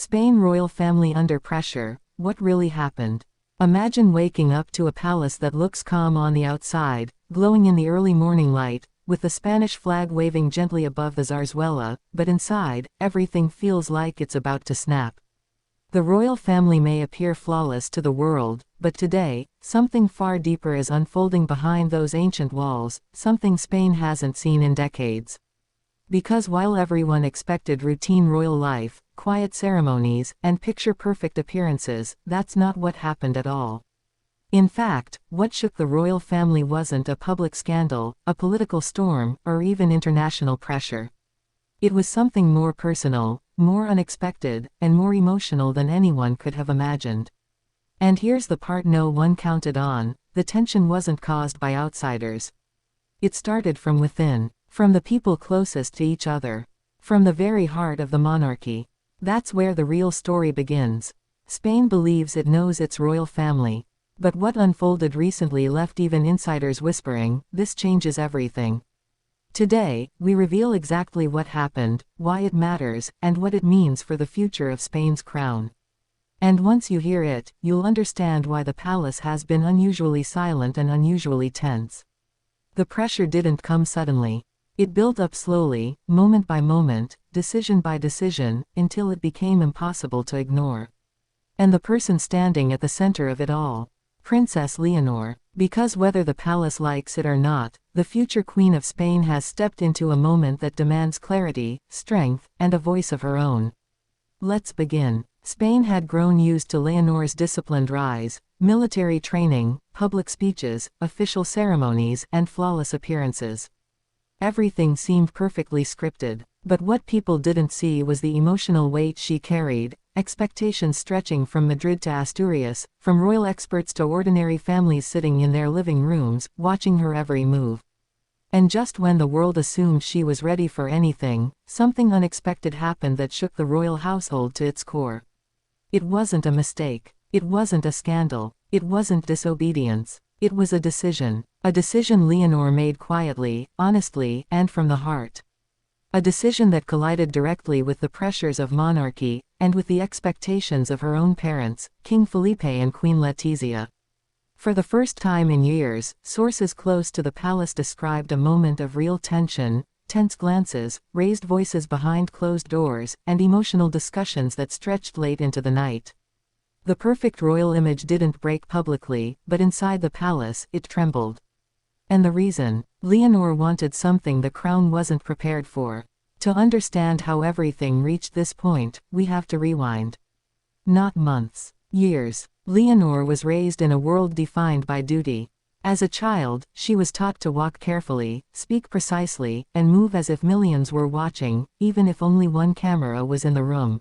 Spain royal family under pressure. What really happened? Imagine waking up to a palace that looks calm on the outside, glowing in the early morning light, with the Spanish flag waving gently above the Zarzuela, but inside, everything feels like it's about to snap. The royal family may appear flawless to the world, but today, something far deeper is unfolding behind those ancient walls, something Spain hasn't seen in decades. Because while everyone expected routine royal life, quiet ceremonies, and picture-perfect appearances, that's not what happened at all. In fact, what shook the royal family wasn't a public scandal, a political storm, or even international pressure. It was something more personal, more unexpected, and more emotional than anyone could have imagined. And here's the part no one counted on: the tension wasn't caused by outsiders. It started from within, from the people closest to each other, from the very heart of the monarchy. That's where the real story begins. Spain believes it knows its royal family. But what unfolded recently left even insiders whispering, "This changes everything." Today, we reveal exactly what happened, why it matters, and what it means for the future of Spain's crown. And once you hear it, you'll understand why the palace has been unusually silent and unusually tense. The pressure didn't come suddenly. It built up slowly, moment by moment, decision by decision, until it became impossible to ignore. And the person standing at the center of it all: Princess Leonor. Because whether the palace likes it or not, the future Queen of Spain has stepped into a moment that demands clarity, strength, and a voice of her own. Let's begin. Spain had grown used to Leonor's disciplined rise, military training, public speeches, official ceremonies, and flawless appearances. Everything seemed perfectly scripted. But what people didn't see was the emotional weight she carried, expectations stretching from Madrid to Asturias, from royal experts to ordinary families sitting in their living rooms, watching her every move. And just when the world assumed she was ready for anything, something unexpected happened that shook the royal household to its core. It wasn't a mistake. It wasn't a scandal. It wasn't disobedience. It was a decision. A decision Leonor made quietly, honestly, and from the heart. A decision that collided directly with the pressures of monarchy, and with the expectations of her own parents, King Felipe and Queen Letizia. For the first time in years, sources close to the palace described a moment of real tension, tense glances, raised voices behind closed doors, and emotional discussions that stretched late into the night. The perfect royal image didn't break publicly, but inside the palace, it trembled. And the reason? Leonor wanted something the crown wasn't prepared for. To understand how everything reached this point, we have to rewind. Not months. Years. Leonor was raised in a world defined by duty. As a child, she was taught to walk carefully, speak precisely, and move as if millions were watching, even if only one camera was in the room.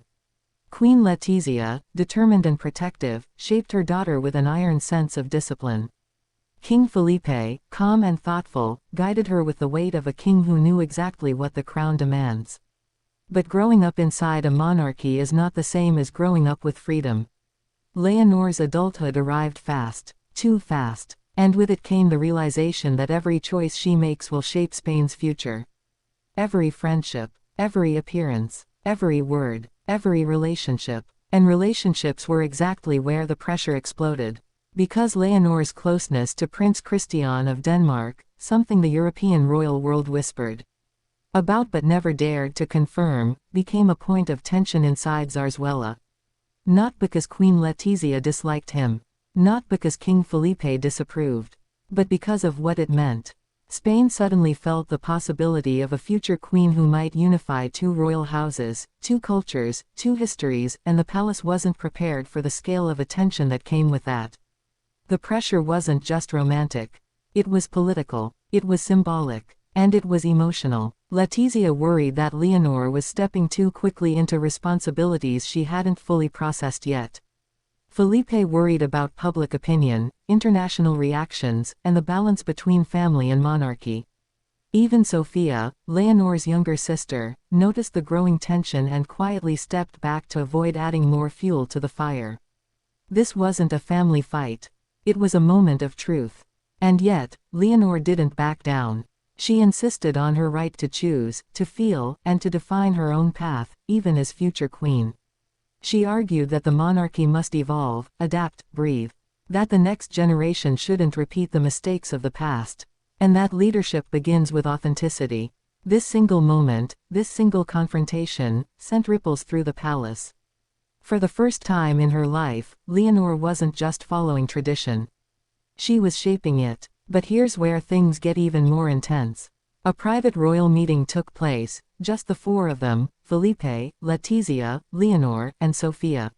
Queen Letizia, determined and protective, shaped her daughter with an iron sense of discipline. King Felipe, calm and thoughtful, guided her with the weight of a king who knew exactly what the crown demands. But growing up inside a monarchy is not the same as growing up with freedom. Leonor's adulthood arrived fast, too fast, and with it came the realization that every choice she makes will shape Spain's future. Every friendship, every appearance, every word, every relationship. And relationships were exactly where the pressure exploded. Because Leonor's closeness to Prince Christian of Denmark, something the European royal world whispered about but never dared to confirm, became a point of tension inside Zarzuela. Not because Queen Letizia disliked him. Not because King Felipe disapproved. But because of what it meant. Spain suddenly felt the possibility of a future queen who might unify two royal houses, two cultures, two histories, and the palace wasn't prepared for the scale of attention that came with that. The pressure wasn't just romantic. It was political. It was symbolic. And it was emotional. Letizia worried that Leonor was stepping too quickly into responsibilities she hadn't fully processed yet. Felipe worried about public opinion, international reactions, and the balance between family and monarchy. Even Sofia, Leonor's younger sister, noticed the growing tension and quietly stepped back to avoid adding more fuel to the fire. This wasn't a family fight. It was a moment of truth. And yet, Leonor didn't back down. She insisted on her right to choose, to feel, and to define her own path, even as future queen. She argued that the monarchy must evolve, adapt, breathe. That the next generation shouldn't repeat the mistakes of the past. And that leadership begins with authenticity. This single moment, this single confrontation, sent ripples through the palace. For the first time in her life, Leonor wasn't just following tradition. She was shaping it. But here's where things get even more intense. A private royal meeting took place, just the four of them, Felipe, Letizia, Leonor, and Sofia.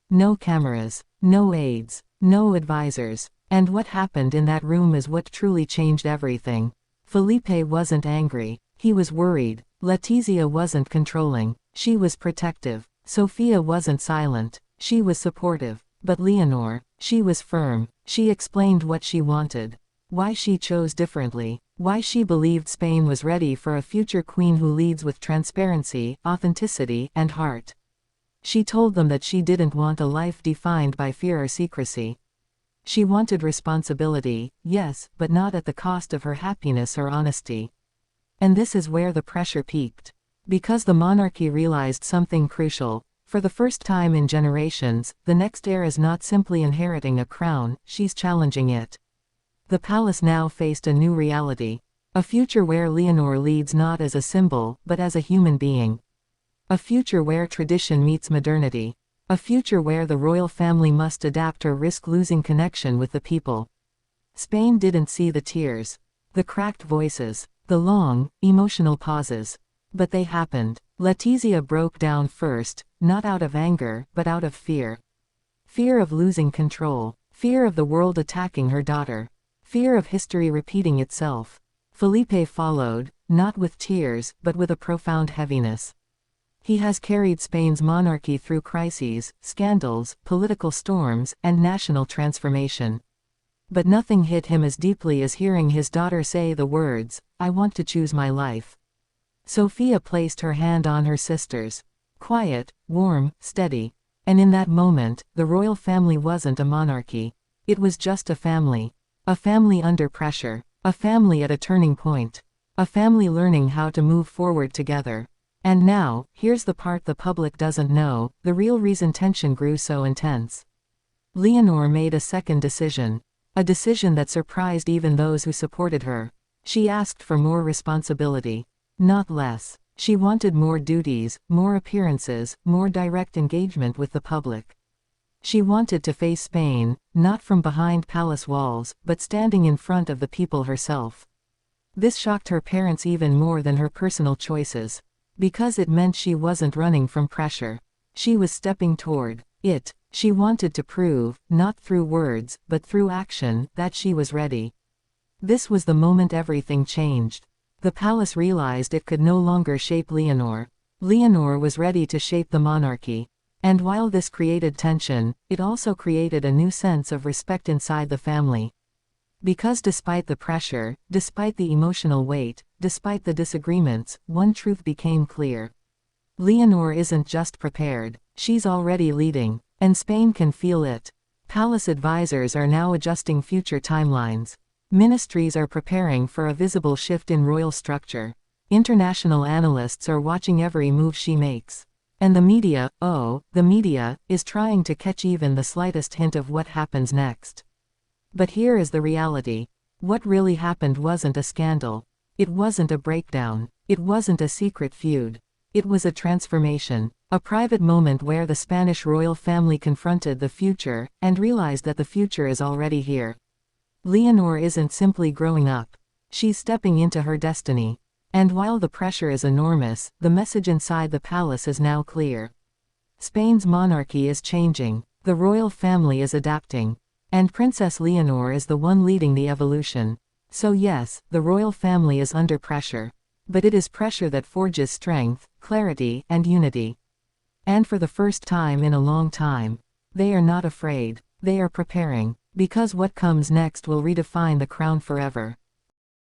No cameras, no aides, no advisors. And what happened in that room is what truly changed everything. Felipe wasn't angry, he was worried. Letizia wasn't controlling, she was protective. Sofia wasn't silent, she was supportive. But Leonor, she was firm. She explained what she wanted. Why she chose differently. Why she believed Spain was ready for a future queen who leads with transparency, authenticity, and heart. She told them that she didn't want a life defined by fear or secrecy. She wanted responsibility, yes, but not at the cost of her happiness or honesty. And this is where the pressure peaked. Because the monarchy realized something crucial. For the first time in generations, the next heir is not simply inheriting a crown, she's challenging it. The palace now faced a new reality. A future where Leonor leads not as a symbol, but as a human being. A future where tradition meets modernity. A future where the royal family must adapt or risk losing connection with the people. Spain didn't see the tears, the cracked voices, the long, emotional pauses. But they happened. Letizia broke down first, not out of anger, but out of fear. Fear of losing control. Fear of the world attacking her daughter. Fear of history repeating itself. Felipe followed, not with tears, but with a profound heaviness. He has carried Spain's monarchy through crises, scandals, political storms, and national transformation. But nothing hit him as deeply as hearing his daughter say the words, "I want to choose my life." Sofia placed her hand on her sister's. Quiet, warm, steady. And in that moment, the royal family wasn't a monarchy. It was just a family. A family under pressure. A family at a turning point. A family learning how to move forward together. And now, here's the part the public doesn't know, the real reason tension grew so intense. Leonor made a second decision. A decision that surprised even those who supported her. She asked for more responsibility. Not less. She wanted more duties, more appearances, more direct engagement with the public. She wanted to face Spain, not from behind palace walls, but standing in front of the people herself. This shocked her parents even more than her personal choices. Because it meant she wasn't running from pressure. She was stepping toward it. She wanted to prove, not through words, but through action, that she was ready. This was the moment everything changed. The palace realized it could no longer shape Leonor. Leonor was ready to shape the monarchy. And while this created tension, it also created a new sense of respect inside the family. Because despite the pressure, despite the emotional weight, despite the disagreements, one truth became clear. Leonor isn't just prepared, she's already leading. And Spain can feel it. Palace advisors are now adjusting future timelines. Ministries are preparing for a visible shift in royal structure. International analysts are watching every move she makes. And the media, is trying to catch even the slightest hint of what happens next. But here is the reality. What really happened wasn't a scandal. It wasn't a breakdown. It wasn't a secret feud. It was a transformation. A private moment where the Spanish royal family confronted the future, and realized that the future is already here. Leonor isn't simply growing up. She's stepping into her destiny. And while the pressure is enormous, the message inside the palace is now clear. Spain's monarchy is changing. The royal family is adapting. And Princess Leonor is the one leading the evolution. So yes, the royal family is under pressure. But it is pressure that forges strength, clarity, and unity. And for the first time in a long time, they are not afraid. They are preparing. Because what comes next will redefine the crown forever.